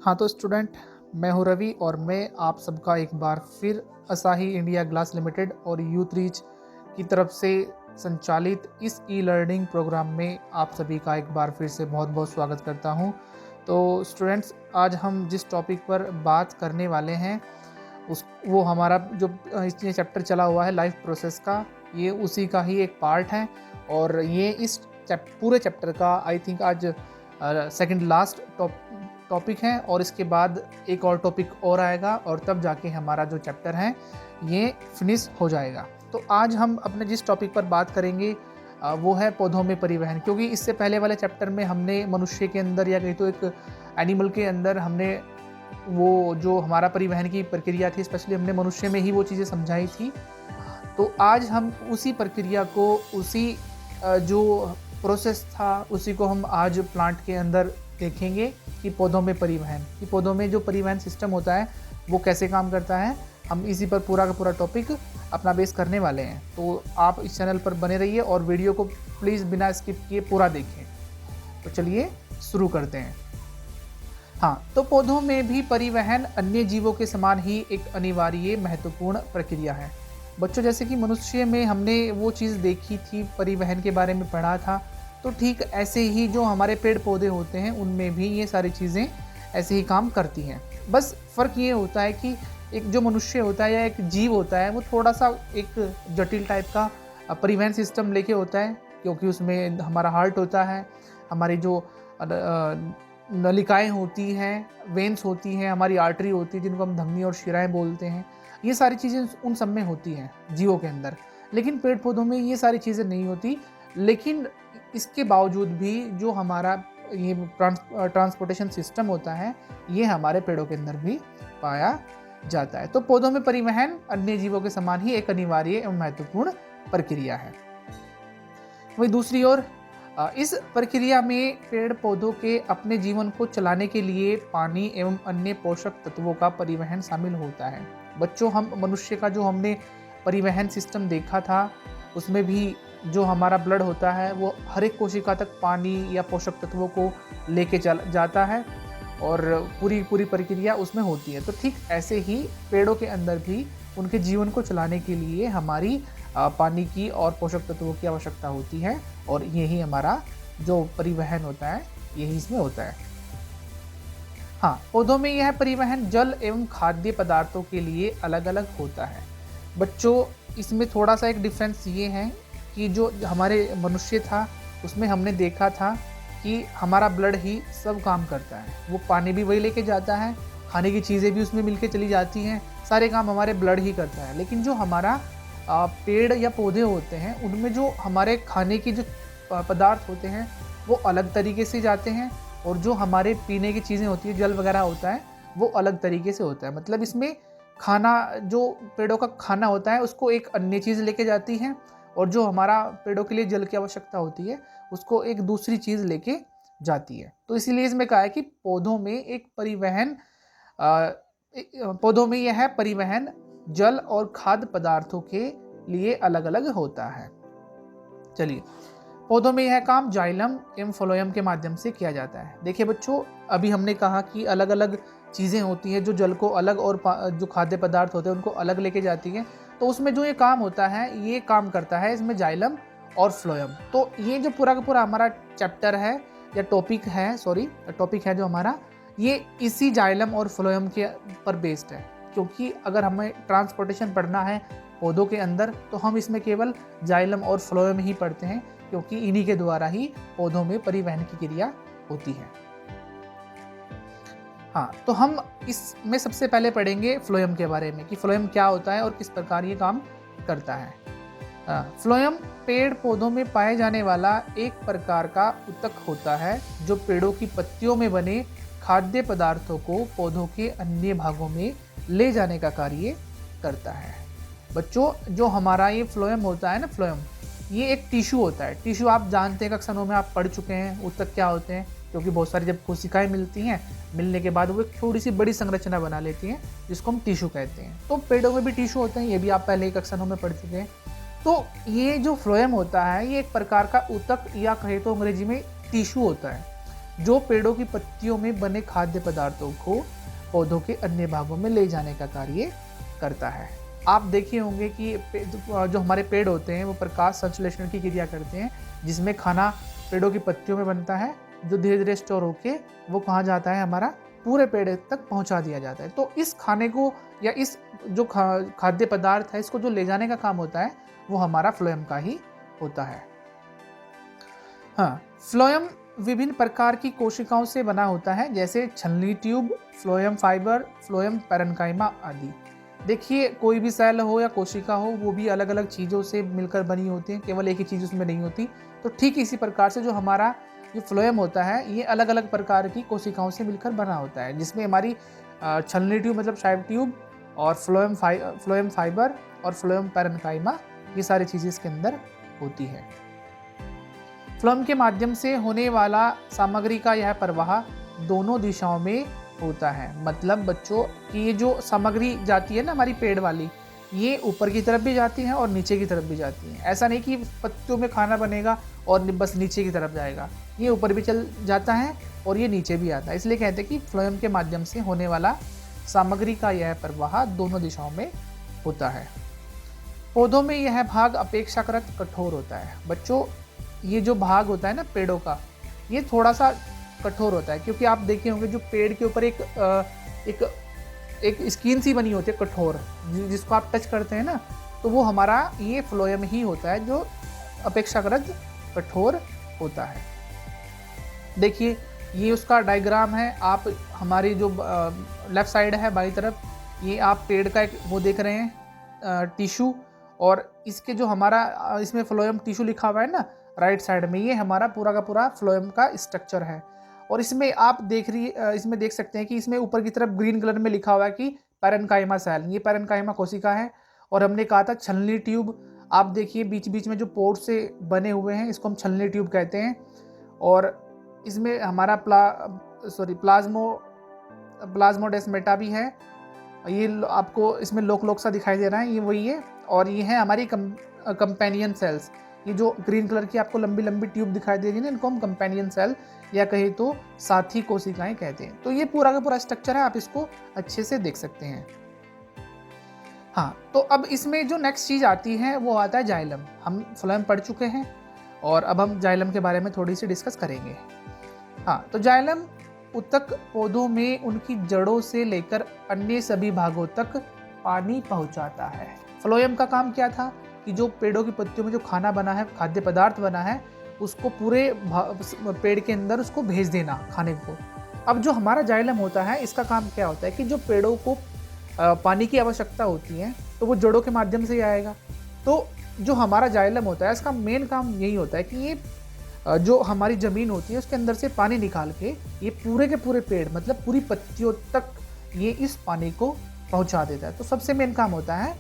हाँ तो स्टूडेंट, मैं हूँ रवि और मैं आप सबका एक बार फिर असाही इंडिया ग्लास लिमिटेड और यूथ रीच की तरफ से संचालित इस ई लर्निंग प्रोग्राम में आप सभी का एक बार फिर से बहुत बहुत स्वागत करता हूँ। तो स्टूडेंट्स, आज हम जिस टॉपिक पर बात करने वाले हैं वो हमारा जो ये चैप्टर चला हुआ है लाइफ प्रोसेस का, ये उसी का ही एक पार्ट है। और ये इस पूरे चैप्टर का आई थिंक आज सेकंड लास्ट टॉपिक है और इसके बाद एक और टॉपिक और आएगा और तब जाके हमारा जो चैप्टर है ये फिनिश हो जाएगा। तो आज हम अपने जिस टॉपिक पर बात करेंगे वो है पौधों में परिवहन, क्योंकि इससे पहले वाले चैप्टर में हमने मनुष्य के अंदर या कहीं तो एक एनिमल के अंदर हमने वो जो हमारा परिवहन की प्रक्रिया थी, स्पेशली हमने मनुष्य में ही वो चीज़ें समझाई थी। तो आज हम उसी प्रक्रिया को, उसी जो प्रोसेस था उसी को हम आज प्लांट के अंदर देखेंगे कि पौधों में परिवहन, कि पौधों में जो परिवहन सिस्टम होता है वो कैसे काम करता है। हम इसी पर पूरा का पूरा टॉपिक अपना बेस करने वाले हैं। तो आप इस चैनल पर बने रहिए और वीडियो को प्लीज़ बिना स्किप किए पूरा देखें। तो चलिए शुरू करते हैं। हाँ, तो पौधों में भी परिवहन अन्य जीवों के समान ही एक अनिवार्य महत्वपूर्ण प्रक्रिया है। बच्चों, जैसे कि मनुष्य में हमने वो चीज़ देखी थी, परिवहन के बारे में पढ़ा था, तो ठीक ऐसे ही जो हमारे पेड़ पौधे होते हैं उनमें भी ये सारी चीज़ें ऐसे ही काम करती हैं। बस फ़र्क ये होता है कि एक जो मनुष्य होता है या एक जीव होता है वो थोड़ा सा एक जटिल टाइप का परिवहन सिस्टम लेके होता है, क्योंकि उसमें हमारा हार्ट होता है, हमारी जो नलिकाएं होती हैं, वेन्स होती हैं, हमारी आर्टरी होती है जिनको हम धमनी और शिराएं बोलते हैं। ये सारी चीज़ें उन सब में होती हैं जीवों के अंदर, लेकिन पेड़ पौधों में ये सारी चीज़ें नहीं होती। लेकिन इसके बावजूद भी जो हमारा ये ट्रांसपोर्टेशन सिस्टम होता है ये हमारे पेड़ों के अंदर भी पाया जाता है। तो पौधों में परिवहन अन्य जीवों के समान ही एक अनिवार्य एवं महत्वपूर्ण प्रक्रिया है। वही दूसरी ओर इस प्रक्रिया में पेड़ पौधों के अपने जीवन को चलाने के लिए पानी एवं अन्य पोषक तत्वों का परिवहन शामिल होता है। बच्चों, हम मनुष्य का जो हमने परिवहन सिस्टम देखा था उसमें भी जो हमारा ब्लड होता है वो हर एक कोशिका तक पानी या पोषक तत्वों को लेके चल जाता है और पूरी प्रक्रिया उसमें होती है। तो ठीक ऐसे ही पेड़ों के अंदर भी उनके जीवन को चलाने के लिए हमारी पानी की और पोषक तत्वों की आवश्यकता होती है और यही हमारा जो परिवहन होता है यही इसमें होता है। हाँ, पौधों में यह परिवहन जल एवं खाद्य पदार्थों के लिए अलग अलग होता है। बच्चों, इसमें थोड़ा सा एक डिफरेंस ये है कि जो हमारे मनुष्य था उसमें हमने देखा था कि हमारा ब्लड ही सब काम करता है, वो पानी भी वही लेके जाता है, खाने की चीज़ें भी उसमें मिलके चली जाती हैं, सारे काम हमारे ब्लड ही करता है। लेकिन जो हमारा पेड़ या पौधे होते हैं उनमें जो हमारे खाने की जो पदार्थ होते हैं वो अलग तरीके से जाते हैं और जो हमारे पीने की चीज़ें होती है, जल वगैरह होता है, वो अलग तरीके से होता है। मतलब इसमें खाना, जो पेड़ों का खाना होता है उसको एक अन्य चीज़ लेके जाती है और जो हमारा पेड़ों के लिए जल की आवश्यकता होती है उसको एक दूसरी चीज़ लेके जाती है। तो इसीलिए इसमें कहा है कि पौधों में एक परिवहन पौधों में यह परिवहन जल और खाद्य पदार्थों के लिए अलग अलग होता है। चलिए, पौधों में यह काम जाइलम एवं फ्लोएम के माध्यम से किया जाता है। देखिए बच्चों, अभी हमने कहा कि अलग अलग चीज़ें होती हैं जो जल को अलग और जो खाद्य पदार्थ होते हैं उनको अलग लेके जाती हैं। तो उसमें जो ये काम होता है ये काम करता है इसमें जाइलम और फ्लोएम। तो ये जो पूरा का पूरा हमारा चैप्टर है या टॉपिक है जो हमारा, ये इसी जाइलम और फ्लोएम के पर बेस्ड है। क्योंकि अगर हमें ट्रांसपोर्टेशन पढ़ना है पौधों के अंदर तो हम इसमें केवल जाइलम और फ्लोएम ही पढ़ते हैं, क्योंकि इन्हीं के द्वारा ही पौधों में परिवहन की क्रिया होती है। हाँ, तो हम इसमें सबसे पहले पढ़ेंगे फ्लोएम के बारे में कि फ्लोएम क्या होता है और किस प्रकार ये काम करता है। फ्लोएम पेड़ पौधों में पाए जाने वाला एक प्रकार का ऊतक होता है जो पेड़ों की पत्तियों में बने खाद्य पदार्थों को पौधों के अन्य भागों में ले जाने का कार्य करता है। बच्चों, जो हमारा ये फ्लोएम होता है ना, फ्लोएम ये एक टिश्यू होता है। टिश्यू आप जानते हैं, कक्षाओं में आप पढ़ चुके हैं ऊतक क्या होते हैं, क्योंकि बहुत सारी जब कोशिकाएं मिलती हैं, मिलने के बाद वो एक थोड़ी सी बड़ी संरचना बना लेती हैं जिसको हम टिश्यू कहते हैं। तो पेड़ों में भी टिश्यू होते हैं, ये भी आप पहले कक्षाओं में पढ़ चुके हैं। तो ये जो फ्लोएम होता है ये एक प्रकार का ऊतक या कहे तो अंग्रेजी में टिश्यू होता है। जो पेड़ों की पत्तियों में बने खाद्य पदार्थों को पौधों के अन्य भागों में ले जाने का कार्य करता है। आप देखे होंगे कि जो हमारे पेड़ होते हैं वो प्रकाश संश्लेषण की क्रिया करते हैं, जिसमें खाना पेड़ों की पत्तियों में बनता है, जो धीरे धीरे स्टोर होके वो कहाँ जाता है, हमारा पूरे पेड़ तक पहुंचा दिया जाता है। तो इस खाने को या इस जो खाद्य पदार्थ है, इसको जो ले जाने का काम होता है वो हमारा फ्लोएम का ही होता है। हाँ, फ्लोएम विभिन्न प्रकार की कोशिकाओं से बना होता है, जैसे छलनी tube, phloem fibre, phloem parenchyma आदि। देखिए, कोई भी सेल हो या कोशिका हो, वो भी अलग अलग चीज़ों से मिलकर बनी होती है, केवल एक ही चीज़ उसमें नहीं होती। तो ठीक इसी प्रकार से जो हमारा जो फ्लोएम होता है, ये अलग अलग प्रकार की कोशिकाओं से मिलकर बना होता है, जिसमें हमारी छलनी ट्यूब मतलब शाइव ट्यूब और फ्लोएम फाइबर और फ्लोएम पैरेन्काइमा, ये सारी चीज़ें इसके अंदर होती है। फ्लोएम के माध्यम से होने वाला सामग्री का यह प्रवाह दोनों दिशाओं में होता है। मतलब बच्चों कि ये जो सामग्री जाती है ना हमारी पेड़ वाली, ये ऊपर की तरफ भी जाती है और नीचे की तरफ भी जाती है। ऐसा नहीं कि पत्तियों में खाना बनेगा और बस नीचे की तरफ जाएगा, ये ऊपर भी चल जाता है और ये नीचे भी आता है। इसलिए कहते हैं कि फ्लोएम के माध्यम से होने वाला सामग्री का यह प्रवाह दोनों दिशाओं में होता है। पौधों में यह भाग अपेक्षाकृत कठोर होता है। बच्चों, ये जो भाग होता है ना पेड़ों का, ये थोड़ा सा कठोर होता है, क्योंकि आप देखे होंगे जो पेड़ के ऊपर एक स्किन सी बनी होती है कठोर, जिसको आप टच करते हैं ना, तो वो हमारा ये फ्लोएम ही होता है जो अपेक्षाकृत कठोर होता है। देखिए, ये उसका डायग्राम है। आप हमारी जो लेफ्ट साइड है बाई तरफ, ये आप पेड़ का एक वो देख रहे हैं टिश्यू, और इसके जो हमारा इसमें फ्लोएम टिश्यू लिखा हुआ है ना राइट साइड में, ये हमारा पूरा का पूरा फ्लोएम का स्ट्रक्चर है। और इसमें आप इसमें देख सकते हैं कि इसमें ऊपर की तरफ ग्रीन कलर में लिखा हुआ है कि पैरेन्काइमा सेल, ये पैरेन्काइमा कोशिका है। और हमने कहा था छलनी ट्यूब, आप देखिए बीच बीच में जो पोर्ट से बने हुए हैं, इसको हम छलनी ट्यूब कहते हैं। और इसमें हमारा प्लाज्मोडेस्माटा भी है, ये आपको इसमें लोक सा दिखाई दे रहा है, ये वही है। और ये है हमारी कंपेनियन सेल्स, ये जो ग्रीन कलर की आपको लंबी लंबी ट्यूब दिखाई दे रही है ना, इनको हम कंपेनियन सेल या कहे तो साथी कोशिकाएं कहते हैं। तो ये पूरा का पूरा स्ट्रक्चर है, आप इसको अच्छे से देख सकते हैं। हाँ, तो अब इसमें जो नेक्स्ट चीज़ आती है वो आता है जाइलम। हम फ्लोएम पढ़ चुके हैं और अब हम जाइलम के बारे में थोड़ी सी डिस्कस करेंगे। हाँ, तो जाइलम ऊतक पौधों में उनकी जड़ों से लेकर अन्य सभी भागों तक पानी पहुंचाता है। फ्लोएम का काम क्या था कि जो पेड़ों की पत्तियों में जो खाना बना है, खाद्य पदार्थ बना है, उसको पूरे पेड़ के अंदर उसको भेज देना खाने को। अब जो हमारा जाइलम होता है, इसका काम क्या होता है कि जो पेड़ों को पानी की आवश्यकता होती है तो वो जड़ों के माध्यम से ही आएगा। तो जो हमारा जाइलम होता है, इसका मेन काम यही होता है कि ये जो हमारी ज़मीन होती है उसके अंदर से पानी निकाल के ये पूरे के पूरे पेड़ मतलब पूरी पत्तियों तक ये इस पानी को पहुंचा देता है। तो सबसे मेन काम होता है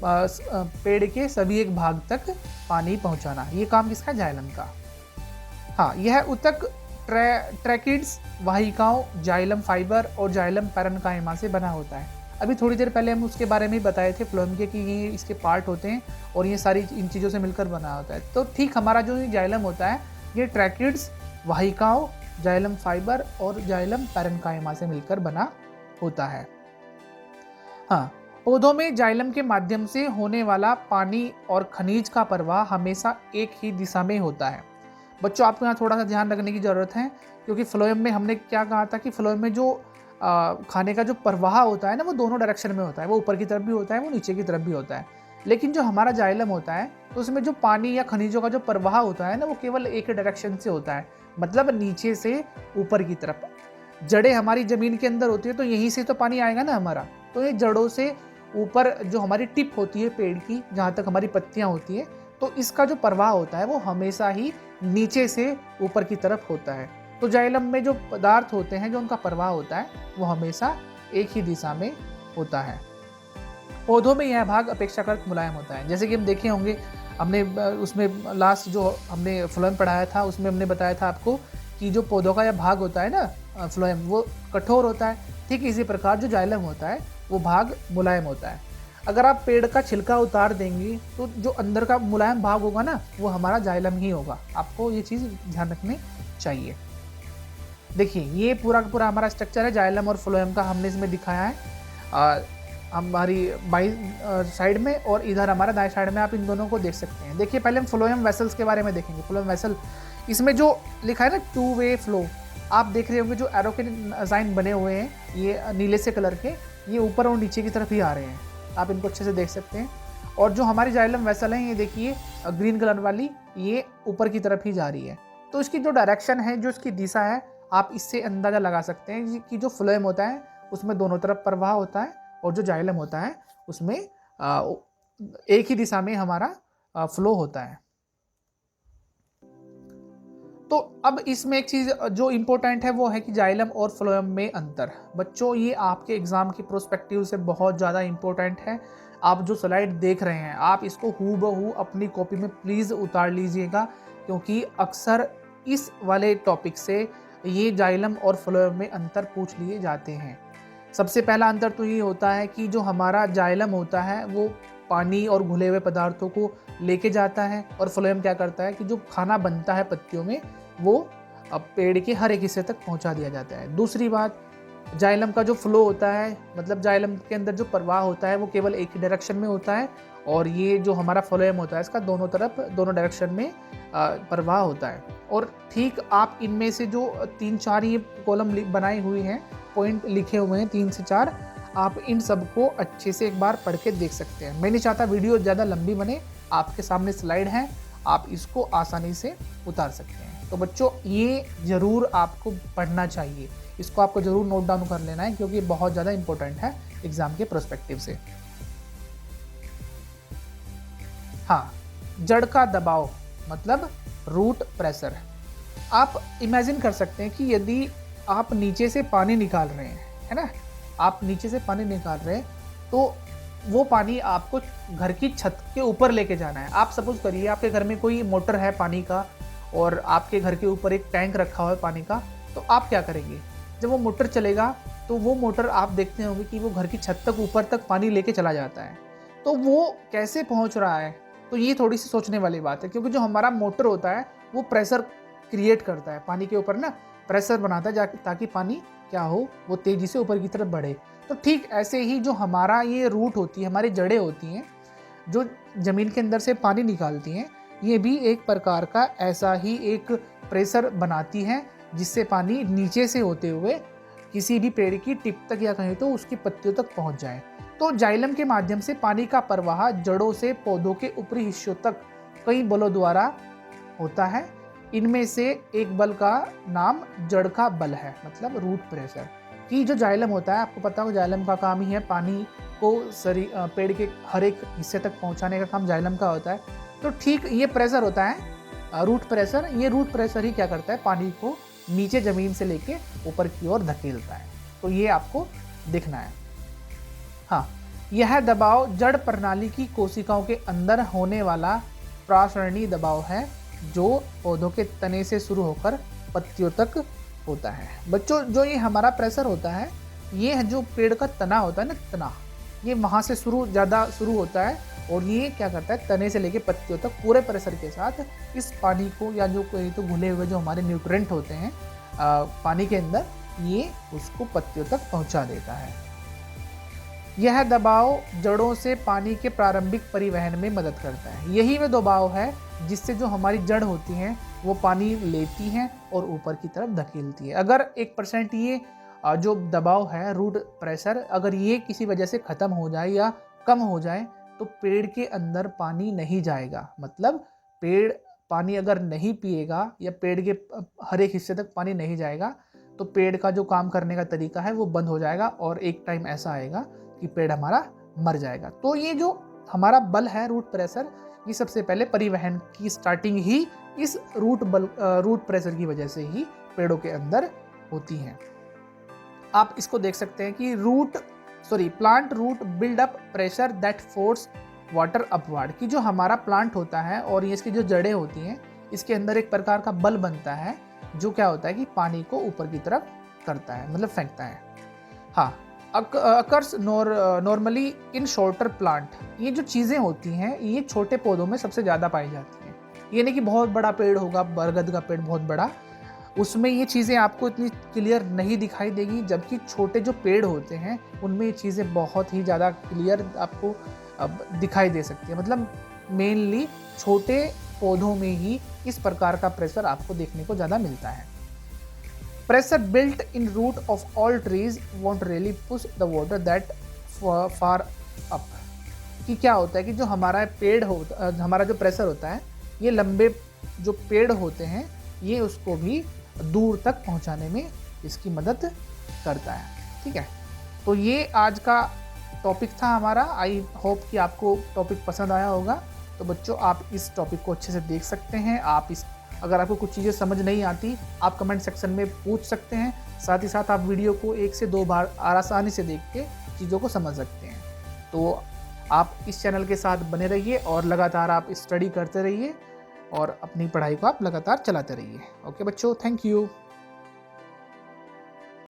पेड़ के सभी एक भाग तक पानी पहुंचाना। ये काम किसका? जाइलम का। हाँ, यह ऊतक ट्रैकिड्स, वाहिकाओं, जाइलम फाइबर और जाइलम पैरेन्काइमा से बना होता है। अभी थोड़ी देर पहले हम उसके बारे में ही बताए थे फ्लोएम के कि ये इसके पार्ट होते हैं और ये सारी इन चीज़ों से मिलकर बना होता है। तो ठीक हमारा जो जाइलम होता है ये ट्रैकिड्स, वाहिकाओं, जाइलम फाइबर और जाइलम पैरेन्काइमा से मिलकर बना होता है। हाँ, पौधों में जाइलम के माध्यम से होने वाला पानी और खनिज का प्रवाह हमेशा एक ही दिशा में होता है। बच्चों, आपको यहाँ थोड़ा सा ध्यान रखने की ज़रूरत है, क्योंकि फ्लोएम में हमने क्या कहा था कि फ्लोएम में जो खाने का जो प्रवाह होता है ना, वो दोनों डायरेक्शन में होता है। वो ऊपर की तरफ भी होता है, वो नीचे की तरफ भी होता है। लेकिन जो हमारा जाइलम होता है तो उसमें जो पानी या खनिजों का जो प्रवाह होता है ना, वो केवल एक डायरेक्शन से होता है, मतलब नीचे से ऊपर की तरफ। जड़ें हमारी ज़मीन के अंदर होती है तो यहीं से तो पानी आएगा ना हमारा। तो ये जड़ों से ऊपर जो हमारी टिप होती है पेड़ की, जहाँ तक हमारी पत्तियाँ होती हैं, तो इसका जो प्रवाह होता है वो हमेशा ही नीचे से ऊपर की तरफ होता है। तो जाइलम में जो पदार्थ होते हैं, जो उनका प्रवाह होता है, वो हमेशा एक ही दिशा में होता है। पौधों में यह भाग अपेक्षाकृत मुलायम होता है। जैसे कि हम देखे होंगे, हमने उसमें लास्ट जो हमने फ्लोएम पढ़ाया था उसमें हमने बताया था आपको कि जो पौधों का यह भाग होता है ना फ्लोएम, वो कठोर होता है। ठीक इसी प्रकार जो जाइलम होता है वो भाग मुलायम होता है। अगर आप पेड़ का छिलका उतार देंगे तो जो अंदर का मुलायम भाग होगा ना, वो हमारा जाइलम ही होगा। आपको ये चीज़ ध्यान रखनी चाहिए। देखिए ये पूरा का पूरा हमारा स्ट्रक्चर है जाइलम और फ्लोएम का, हमने इसमें दिखाया है हमारी बाई साइड में और इधर हमारा दाएं साइड में, आप इन दोनों को देख सकते हैं। देखिए पहले हम फ्लोएम वेसल्स के बारे में देखेंगे। फ्लोएम वेसल, इसमें जो लिखा है ना 2 वे फ्लो, आप देख रहे होंगे जो एरो के डिज़ाइन बने हुए हैं ये नीले से कलर के, ये ऊपर और नीचे की तरफ ही आ रहे हैं, आप इनको अच्छे से देख सकते हैं। और जो हमारी जाइलम वेसल है ये देखिए ग्रीन कलर वाली, ये ऊपर की तरफ ही जा रही है। तो इसकी जो डायरेक्शन है, जो इसकी दिशा है, आप इससे अंदाज़ा लगा सकते हैं कि जो फ्लोएम होता है उसमें दोनों तरफ प्रवाह होता है और जो जाइलम होता है उसमें एक ही दिशा में हमारा फ्लो होता है। तो अब इसमें एक चीज़ जो इम्पोर्टेंट है वो है कि जाइलम और फ्लोएम में अंतर। बच्चों ये आपके एग्ज़ाम की प्रोस्पेक्टिव से बहुत ज़्यादा इम्पोर्टेंट है। आप जो स्लाइड देख रहे हैं आप इसको हूबहू अपनी कॉपी में प्लीज़ उतार लीजिएगा, क्योंकि अक्सर इस वाले टॉपिक से ये जाइलम और फ्लोएम में अंतर पूछ लिए जाते हैं। सबसे पहला अंतर तो ये होता है कि जो हमारा जाइलम होता है वो पानी और घुले हुए पदार्थों को लेके जाता है, और फ्लोएम क्या करता है कि जो खाना बनता है पत्तियों में वो पेड़ के हर एक हिस्से तक पहुंचा दिया जाता है। दूसरी बात, जाइलम का जो फ्लो होता है, मतलब जाइलम के अंदर जो प्रवाह होता है वो केवल एक ही डायरेक्शन में होता है, और ये जो हमारा फ्लोएम होता है इसका दोनों तरफ दोनों डायरेक्शन में प्रवाह होता है। और ठीक आप इनमें से जो 3-4 ये कॉलम बनाई हुई हैं, पॉइंट लिखे हुए हैं 3 से 4, आप इन सबको अच्छे से एक बार पढ़ के देख सकते हैं। मैं नहीं चाहता वीडियो ज़्यादा लंबी बने, आपके सामने स्लाइड है, आप इसको आसानी से उतार सकते हैं। तो बच्चों ये ज़रूर आपको पढ़ना चाहिए, इसको आपको ज़रूर नोट डाउन कर लेना है, क्योंकि बहुत ज़्यादा इंपॉर्टेंट है एग्ज़ाम के प्रोस्पेक्टिव से। हाँ, जड़ का दबाव मतलब रूट प्रेशर। आप इमेजिन कर सकते हैं कि यदि आप नीचे से पानी निकाल रहे हैं, है ना, आप नीचे से पानी निकाल रहे हैं तो वो पानी आपको घर की छत के ऊपर लेके जाना है। आप सपोज करिए आपके घर में कोई मोटर है पानी का और आपके घर के ऊपर एक टैंक रखा हुआ है पानी का, तो आप क्या करेंगे, जब वो मोटर चलेगा तो वो मोटर आप देखते होंगे कि वो घर की छत तक ऊपर तक पानी लेके चला जाता है। तो वो कैसे पहुंच रहा है, तो ये थोड़ी सी सोचने वाली बात है, क्योंकि जो हमारा मोटर होता है वो प्रेशर क्रिएट करता है पानी के ऊपर ना, प्रेशर बनाता है ताकि पानी क्या हो, वो तेज़ी से ऊपर की तरफ बढ़े। तो ठीक ऐसे ही जो हमारा ये रूट होती है, हमारी जड़ें होती हैं जो ज़मीन के अंदर से पानी निकालती हैं, ये भी एक प्रकार का ऐसा ही एक प्रेशर बनाती हैं, जिससे पानी नीचे से होते हुए किसी भी पेड़ की टिप तक या कहीं तो उसकी पत्तियों तक पहुंच जाए। तो जाइलम के माध्यम से पानी का प्रवाह जड़ों से पौधों के ऊपरी हिस्सों तक कई बलों द्वारा होता है। इनमें से एक बल का नाम जड़ का बल है, मतलब रूट प्रेशर। कि जो जाइलम होता है, आपको पता हो जाइलम का काम ही है पानी को पेड़ के हर एक हिस्से तक पहुंचाने का काम जाइलम का होता है। तो ठीक ये प्रेशर होता है रूट प्रेशर, ये रूट प्रेशर ही क्या करता है, पानी को नीचे ज़मीन से लेके ऊपर की ओर धकेलता है। तो ये आपको दिखना है। हाँ, यह दबाव जड़ प्रणाली की कोशिकाओं के अंदर होने वाला प्रासरणी दबाव है, जो पौधों के तने से शुरू होकर पत्तियों तक होता है। बच्चों जो ये हमारा प्रेशर होता है, ये है जो पेड़ का तना होता है ना, तना, ये वहाँ से ज़्यादा शुरू होता है, और ये क्या करता है, तने से लेके पत्तियों तक पूरे प्रेशर के साथ इस पानी को, या जो कोई तो घुले हुए जो हमारे न्यूट्रेंट होते हैं पानी के अंदर, ये उसको पत्तियों तक पहुँचा देता है। यह दबाव जड़ों से पानी के प्रारंभिक परिवहन में मदद करता है। यही वह दबाव है जिससे जो हमारी जड़ होती हैं वो पानी लेती हैं और ऊपर की तरफ धकेलती है। अगर 1% ये जो दबाव है रूट प्रेशर, अगर ये किसी वजह से ख़त्म हो जाए या कम हो जाए तो पेड़ के अंदर पानी नहीं जाएगा। मतलब पेड़ पानी अगर नहीं पिएगा या पेड़ के हर एक हिस्से तक पानी नहीं जाएगा तो पेड़ का जो काम करने का तरीका है वो बंद हो जाएगा, और एक टाइम ऐसा आएगा कि पेड़ हमारा मर जाएगा। तो ये जो हमारा बल है रूट प्रेशर, ये सबसे पहले परिवहन की स्टार्टिंग ही इस रूट प्रेशर की वजह से ही पेड़ों के अंदर होती है। आप इसको देख सकते हैं कि plant root build up pressure that force water upward. कि जो हमारा प्लांट होता है और ये इसकी जो जड़ें होती हैं, इसके अंदर एक प्रकार का बल बनता है जो क्या होता है कि पानी को ऊपर की तरफ करता है, मतलब फेंकता है। हाँ, occurs normally in shorter plant. ये जो चीज़ें होती हैं ये छोटे पौधों में सबसे ज़्यादा पाई जाती हैं। ये नहीं कि बहुत बड़ा पेड़ होगा, बरगद का पेड़ बहुत बड़ा, उसमें ये चीज़ें आपको इतनी क्लियर नहीं दिखाई देगी, जबकि छोटे जो पेड़ होते हैं उनमें ये चीज़ें बहुत ही ज़्यादा क्लियर आपको दिखाई दे सकती है। मतलब मेनली छोटे पौधों में ही इस प्रकार का प्रेशर आपको देखने को ज़्यादा मिलता है। Pressure built in root of all trees won't really push the water that far up. कि क्या होता है कि जो हमारा पेड़ होता, हमारा जो प्रेशर होता है, ये लंबे जो पेड़ होते हैं ये उसको भी दूर तक पहुंचाने में इसकी मदद करता है। ठीक है, तो ये आज का टॉपिक था हमारा। आई होप कि आपको टॉपिक पसंद आया होगा। तो बच्चों, आप इस टॉपिक को अच्छे से देख सकते हैं। अगर आपको कुछ चीज़ें समझ नहीं आती, आप कमेंट सेक्शन में पूछ सकते हैं। साथ ही साथ आप वीडियो को 1 से 2 बार आसानी से देख के चीज़ों को समझ सकते हैं। तो आप इस चैनल के साथ बने रहिए और लगातार आप स्टडी करते रहिए और अपनी पढ़ाई को आप लगातार चलाते रहिए। ओके बच्चों, थैंक यू।